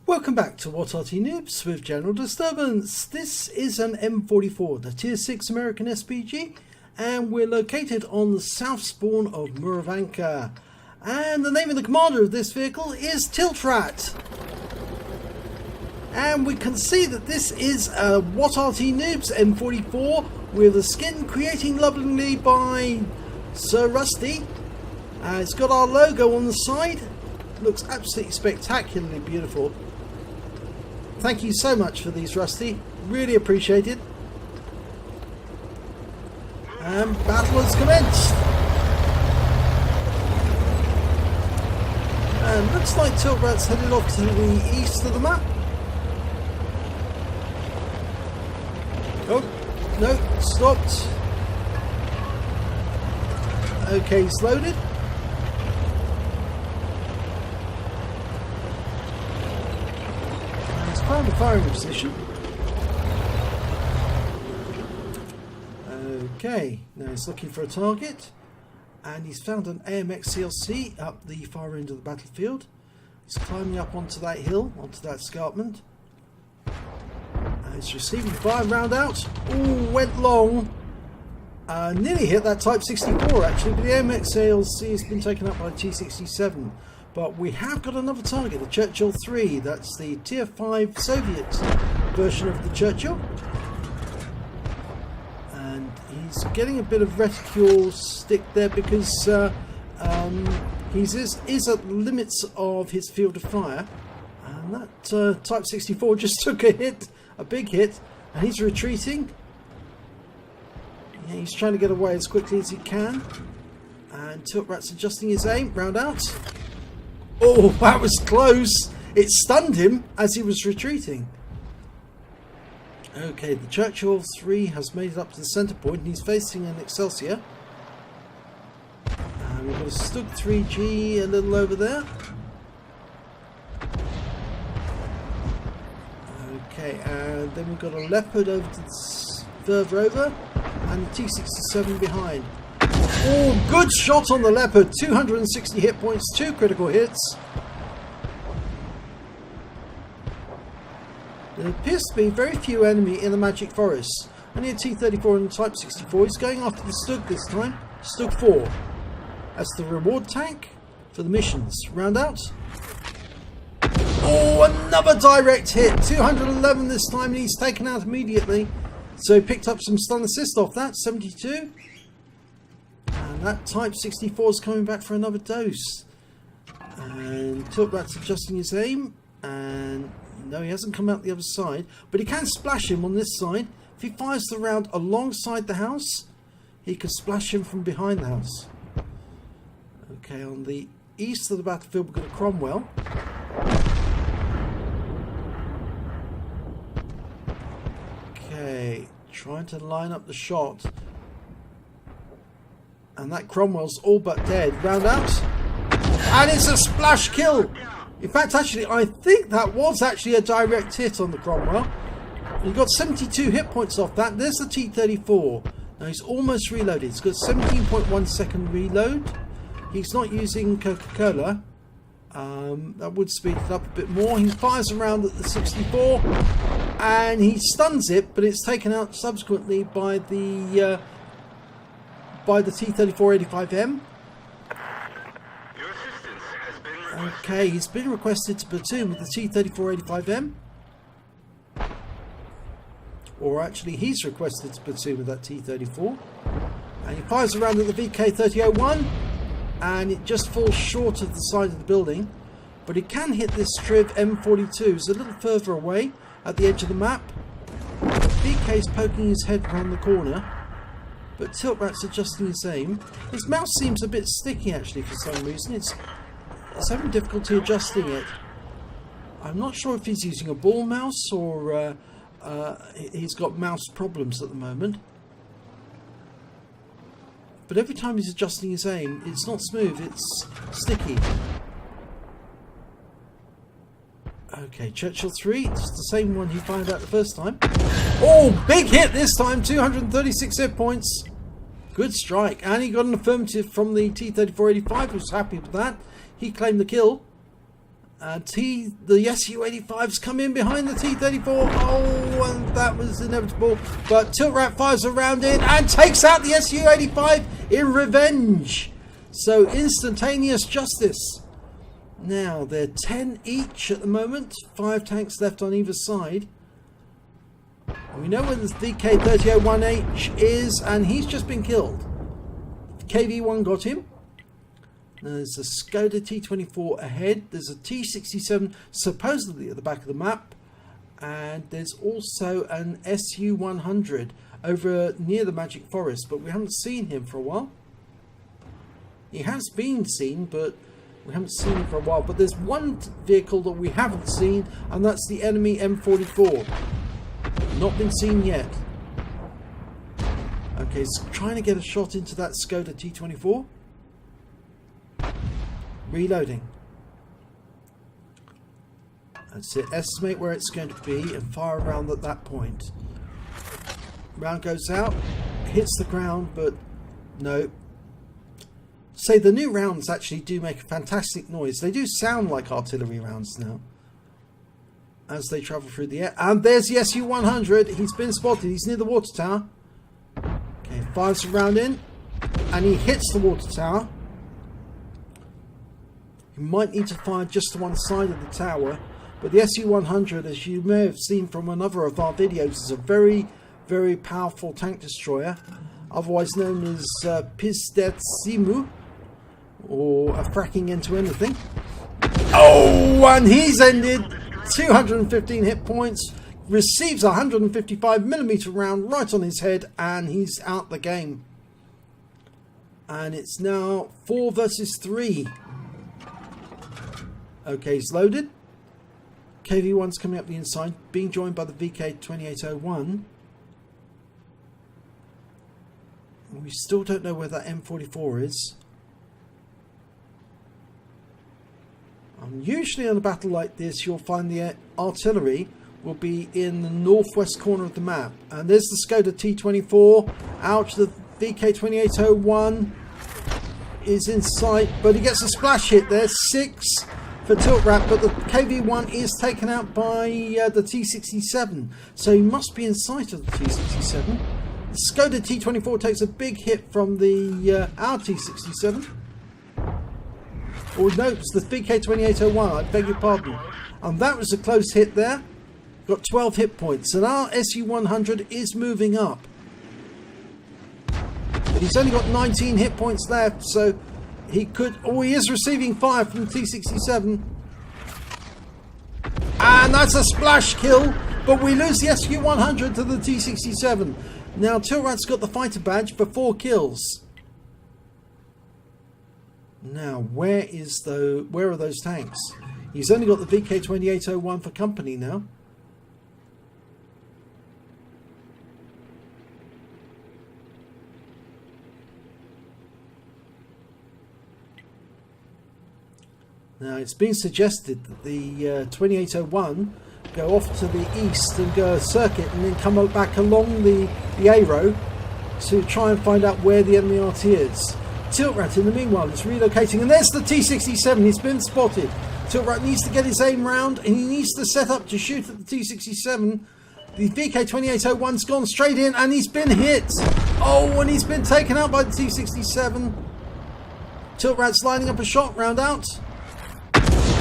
Welcome back to What Arty Noobs with General Disturbance. This is an M44, the Tier 6 American SPG, and we're located on the south spawn of Murovanka. And the name of the commander of this vehicle is Tiltratt. And we can see that this is a What Arty Noobs M44 with a skin created lovingly by Sir Rusty. It's got our logo on the side. Looks absolutely spectacularly beautiful. Thank you so much for these, Rusty. Really appreciate it. And battle has commenced. And looks like tiltratt's headed off to the east of the map. Oh, no, stopped. Okay, he's loaded. Found a firing position. Okay, now he's looking for a target, and he's found an AMX CLC up the far end of the battlefield. He's climbing up onto that hill, onto that escarpment. He's receiving fire, round out. Ooh, went long. Nearly hit that Type 64 actually, but the AMX CLC has been taken up by T67. But we have got another target, the Churchill 3. That's the Tier 5 Soviet version of the Churchill. And he's getting a bit of reticule stick there because he is at the limits of his field of fire. And that Type 64 just took a hit, a big hit, and he's retreating. Yeah, he's trying to get away as quickly as he can. And tiltratt's adjusting his aim, round out. Oh, that was close. It stunned him as he was retreating. Okay, the Churchill 3 has made it up to the centre point and he's facing an Excelsior. And we've got a Stug 3G a little over there. Okay, and then we've got a Leopard over to the further over and the T67 behind. Oh, good shot on the Leopard. 260 hit points, 2 critical hits. There appears to be very few enemy in the Magic Forest. Only a T-34 and Type 64. He's going after the Stug this time. Stug 4. That's the reward tank for the missions. Round out. Oh, another direct hit. 211 this time, and he's taken out immediately. So he picked up some stun assist off that. 72. And that Type 64 is coming back for another dose. And tiltratt's adjusting his aim. And no, he hasn't come out the other side. But he can splash him on this side. If he fires the round alongside the house, he can splash him from behind the house. Okay, on the east of the battlefield, we've got a Cromwell. Okay, trying to line up the shot. And that Cromwell's all but dead. Round out. And it's a splash kill. In fact, actually, I think that was actually a direct hit on the Cromwell. He got 72 hit points off that. There's the T-34. Now he's almost reloaded. He's got 17.1 second reload. He's not using Coca-Cola. That would speed it up a bit more. He fires around at the 64. And he stuns it, but it's taken out subsequently by the T-3485M. Okay, he's been requested to platoon with the T-3485M. Or actually, he's requested to platoon with that T-34. And he fires around at the VK-3001. And it just falls short of the side of the building. But he can hit this Triv M42. It's a little further away at the edge of the map. The VK's poking his head around the corner. But tiltratt's adjusting his aim. His mouse seems a bit sticky actually for some reason. It's having difficulty adjusting it. I'm not sure if he's using a ball mouse or he's got mouse problems at the moment. But every time he's adjusting his aim, it's not smooth, it's sticky. Okay, Churchill 3, it's the same one he fired out the first time. Oh, big hit this time, 236 hit points. Good strike, and he got an affirmative from the T-3485, who's happy with that. He claimed the kill. The SU-85's come in behind the T-34. Oh, and that was inevitable. But tiltratt fires around it and takes out the SU-85 in revenge. So instantaneous justice. Now they're 10 each at the moment. 5 tanks left on either side. We know where the VK3018 is, and he's just been killed. KV-1 got him. Now there's a Skoda T24 ahead. There's a T67 supposedly at the back of the map. And there's also an SU-100 over near the Magic Forest, but we haven't seen him for a while. He has been seen, but we haven't seen him for a while. But there's one vehicle that we haven't seen, and that's the enemy M44. Not been seen yet. Okay, so trying to get a shot into that Skoda T24. Reloading. That's it. Estimate where it's going to be and fire around at that point. Round goes out, hits the ground, but no. Say the new rounds actually do make a fantastic noise. They do sound like artillery rounds now as they travel through the air. And there's the SU-100. He's been spotted. He's near the water tower. Okay, fires a round in and he hits the water tower. You might need to fire just to one side of the tower, but the SU-100, as you may have seen from another of our videos, is a very, very powerful tank destroyer, otherwise known as Pizdecimu, or a fracking into anything. Oh, and he's ended. 215 hit points, receives a 155mm round right on his head, and he's out the game. And it's now 4 versus 3. Okay, he's loaded. KV-1's coming up the inside, being joined by the VK2801. We still don't know where that M44 is. Usually on a battle like this, you'll find the artillery will be in the northwest corner of the map. And there's the Skoda T24. Ouch, the VK2801 is in sight, but he gets a splash hit there. 6 for tiltratt, but the KV-1 is taken out by the T67. So he must be in sight of the T67. The Skoda T24 takes a big hit from the our T67. Or no, it's the VK2801, I beg your pardon. And that was a close hit there. Got 12 hit points. And our SU-100 is moving up. But he's only got 19 hit points left, so he could... Oh, he is receiving fire from the T67. And that's a splash kill, but we lose the SU-100 to the T67. Now, tiltratt's got the fighter badge for 4 kills. Now, where are those tanks? He's only got the VK2801 for company now. Now, it's been suggested that the 2801 go off to the east and go a circuit and then come back along the A-row to try and find out where the enemy RT is. tiltratt, in the meanwhile, is relocating, and there's the T67. He's been spotted. tiltratt needs to get his aim round, and he needs to set up to shoot at the T67. The VK2801's gone straight in, and he's been hit. Oh, and he's been taken out by the T67. tiltratt's lining up a shot round out.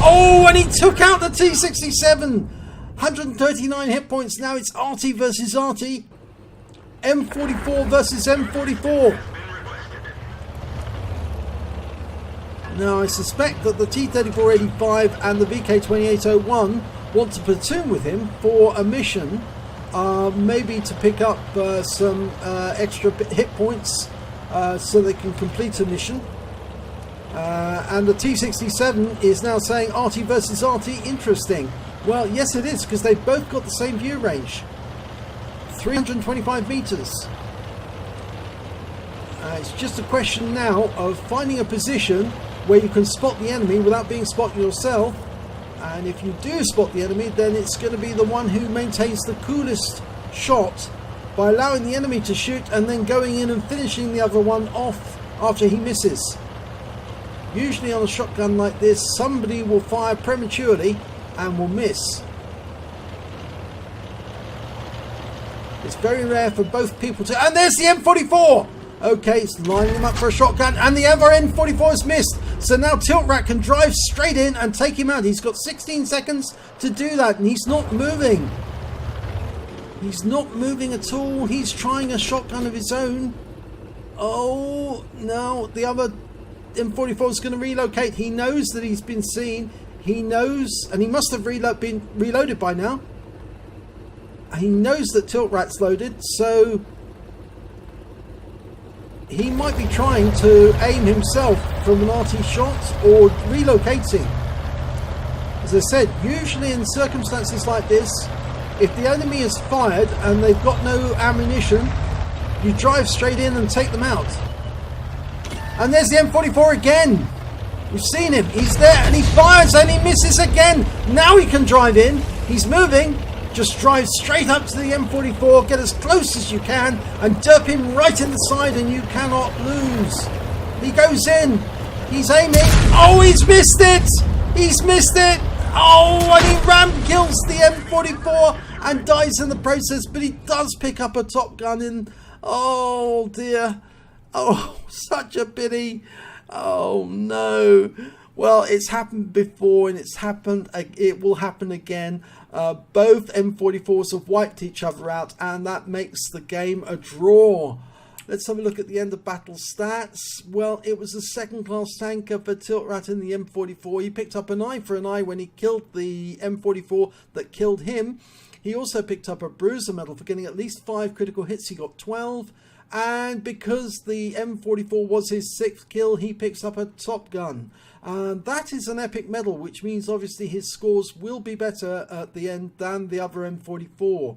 Oh, and he took out the T67. 139 hit points. Now it's Arty versus Arty. M44 versus M44. Now, I suspect that the T-3485 and the VK2801 want to platoon with him for a mission, maybe to pick up some extra hit points so they can complete a mission. And the T-67 is now saying Arty versus Arty, interesting. Well, yes it is, because they've both got the same view range. 325 meters. It's just a question now of finding a position where you can spot the enemy without being spotted yourself. And if you do spot the enemy, then it's going to be the one who maintains the coolest shot by allowing the enemy to shoot and then going in and finishing the other one off after he misses. Usually on a shotgun like this, somebody will fire prematurely and will miss. It's very rare for both people to... And there's the M44! Okay, it's lining him up for a shotgun, and the other M44 is missed. So now tiltratt can drive straight in and take him out. He's got 16 seconds to do that, and he's not moving. He's not moving at all. He's trying a shotgun of his own. Oh, no. The other M44 is going to relocate. He knows that he's been seen. He knows, and he must have been reloaded by now. He knows that tiltratt's loaded, so he might be trying to aim himself from an Arty shot or relocating. As I said, usually in circumstances like this, if the enemy is fired and they've got no ammunition, you drive straight in and take them out. And there's the M44 again. We've seen him. He's there and he fires and he misses again. Now he can drive in. He's moving. Just drive straight up to the M44, get as close as you can, and derp him right in the side, and you cannot lose. He goes in. He's aiming. Oh, he's missed it. He's missed it. Oh, and he ram kills the M44 and dies in the process, but he does pick up a top gun in. Oh, dear. Oh, such a pity. Oh, no. Well, it's happened before, and it will happen again. Both M44s have wiped each other out, and that makes the game a draw. Let's have a look at the end of battle stats. Well, it was a second-class tanker for tiltratt in the M44. He picked up an eye for an eye when he killed the M44 that killed him. He also picked up a bruiser medal for getting at least 5 critical hits. He got 12. And because the M44 was his 6th kill, he picks up a top gun. And that is an epic medal, which means obviously his scores will be better at the end than the other M44.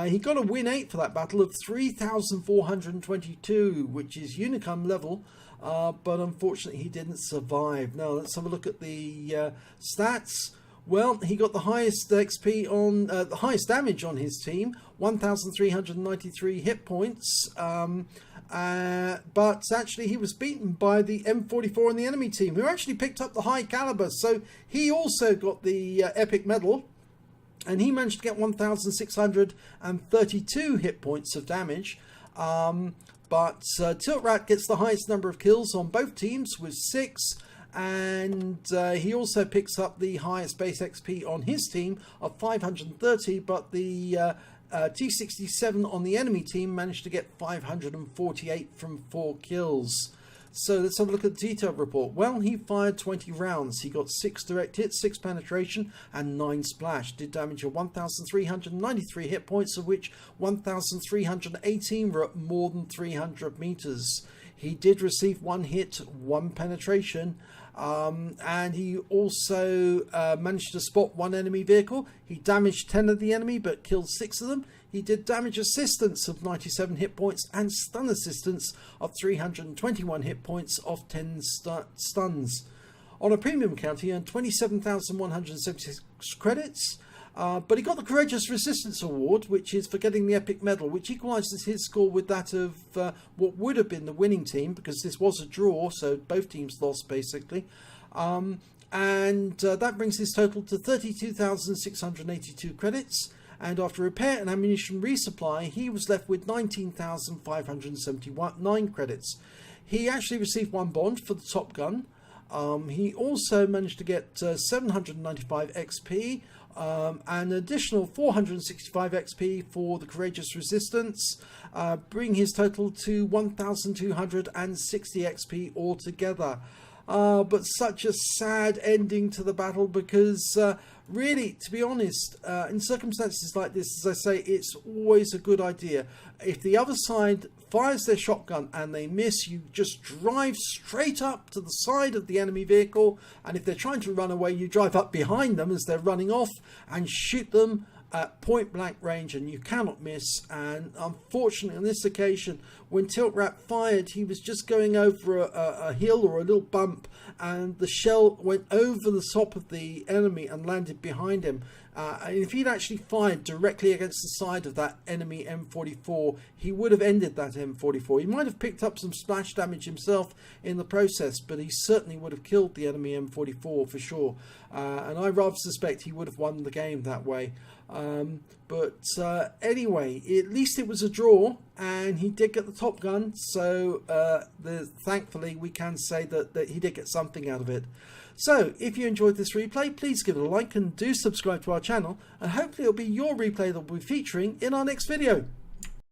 He got a win 8 for that battle of 3,422, which is Unicum level, but unfortunately he didn't survive. Now let's have a look at the stats. Well, he got the highest XP on the highest damage on his team, 1,393 hit points. But actually he was beaten by the M44 on the enemy team, who actually picked up the high caliber. So he also got the epic medal, and he managed to get 1,632 hit points of damage. But tiltratt gets the highest number of kills on both teams with 6. And he also picks up the highest base XP on his team of 530, but the T67 on the enemy team managed to get 548 from 4 kills. So let's have a look at the detailed report. Well, he fired 20 rounds. He got 6 direct hits, 6 penetration, and 9 splash. Did damage of 1,393 hit points, of which 1,318 were at more than 300 meters. He did receive 1 hit, 1 penetration, and he also managed to spot 1 enemy vehicle. He damaged 10 of the enemy but killed 6 of them. He did damage assistance of 97 hit points and stun assistance of 321 hit points of 10 stuns. On a premium account, he earned 27,176 credits. But he got the Courageous Resistance Award, which is for getting the epic medal, which equalises his score with that of what would have been the winning team, because this was a draw, so both teams lost basically. And that brings his total to 32,682 credits. And after repair and ammunition resupply, he was left with 19,579 credits. He actually received 1 bond for the top gun. He also managed to get 795 XP. An additional 465 XP for the Courageous Resistance, bring his total to 1,260 XP altogether. But such a sad ending to the battle, because really, to be honest, in circumstances like this, as I say, it's always a good idea. If the other side fires their shotgun and they miss, you just drive straight up to the side of the enemy vehicle, and if they're trying to run away, you drive up behind them as they're running off and shoot them at point blank range, and you cannot miss. And unfortunately on this occasion, when tiltratt fired, he was just going over a hill or a little bump, and the shell went over the top of the enemy and landed behind him. And if he'd actually fired directly against the side of that enemy M44, he would have ended that M44. He might have picked up some splash damage himself in the process, but he certainly would have killed the enemy M44 for sure. And I rather suspect he would have won the game that way. Anyway, at least it was a draw, and he did get the top gun, so thankfully we can say that he did get something out of it. So if you enjoyed this replay, please give it a like and do subscribe to our channel, and hopefully it'll be your replay that we'll be featuring in our next video.